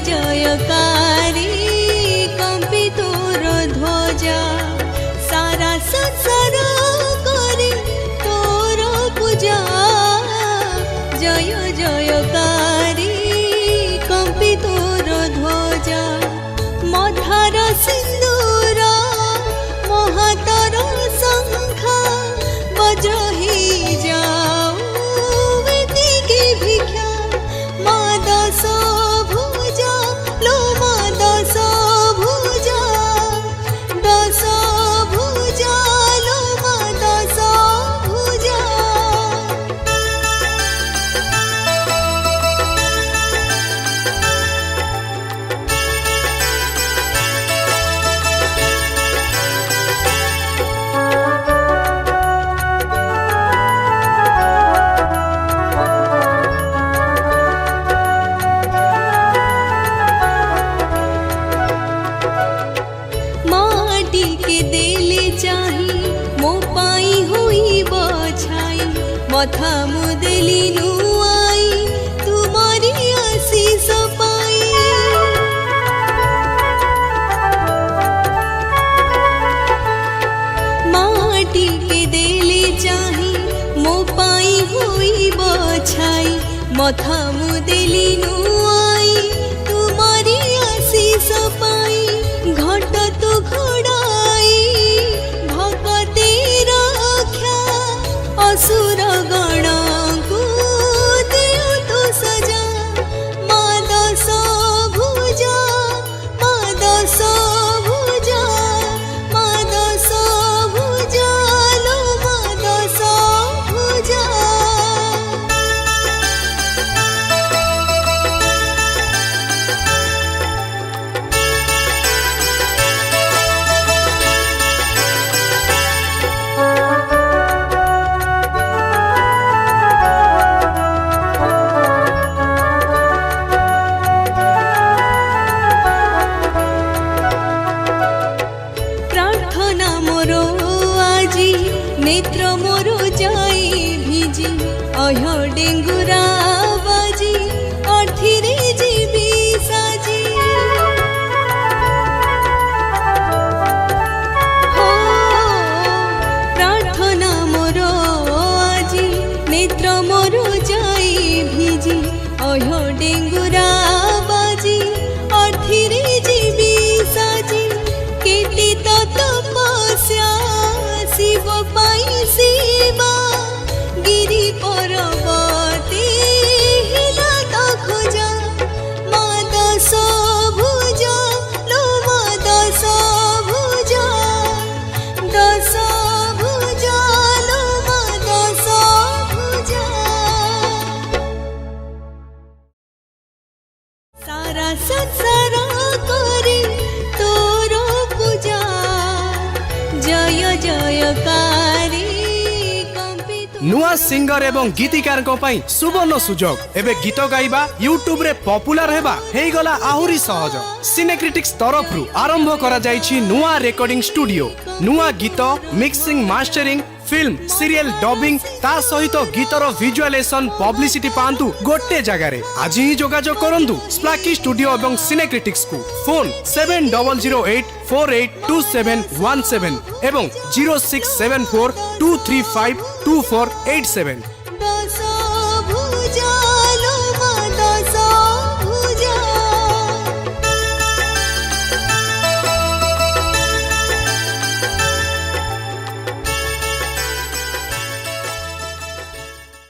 जयकारी कंपी तोर ध्वजा सारा संसार करे तोर पूजा जय जयकारी कंपी तोर ध्वजा मधार सिंदूर महातर शंख वज्र ही जाऊ एतिकी भिक्षा माँ दश भुजा लो माँ दश भुजा लो माँ दश भुजा। माटी के देले चाही मो पाई हुई बछाई मथा मुदली नुआई तुम्हारी आशीष पाई माटी के देले चाही मो पाई हुई बछाई मथा मुदली नुआई तुम्हारी आशीष पाई घट तो घोड़ाई भगते रक्षा असुर गण को देव तो सजा माँ दश भुजा माँ दश भुजा माँ दश भुजा लो माँ दश भुजा। प्रार्थना मोरो आजी नेत्र मोरो जाई भिजी अह डेंगुरा बाजी अठिरे जीवी साजी हो प्रार्थना मोरो आजी नेत्र मोरो जाई भिजी अह डेंगुरा बाजी अठिरे जीवी साजी केटी तपस्या शिव पाई शिवा गिरी पर्वते हिला तो खोजा माँ दश भुजा लो माँ दश भुजा लो माँ दश भुजा। सारा संसार करे तोर पूजा जय जयकारी कंपी तोर। नुआ सिंगर एवं गीतिकार सुवर्ण सुजोग एबे गीत गाइबा यूट्यूब रे पॉपुलर हेबा हेई गला आहुरी सहज सिनेक्रिटिक्स तरफ रु आरंभ करा जाईछि नुआ रेकॉर्डिंग स्टूडियो नुआ गीत mixing mastering film serial dubbing ता सहित गीतर विजुअलाइजेशन पब्लिसिटी पांतु गोटे जगार आज ही जोगाजोग करंतु स्प्लाकी स्टूडियो एवं सिनेक्रिटिक्स को फोन 7008482717 एवं 0674235248 7।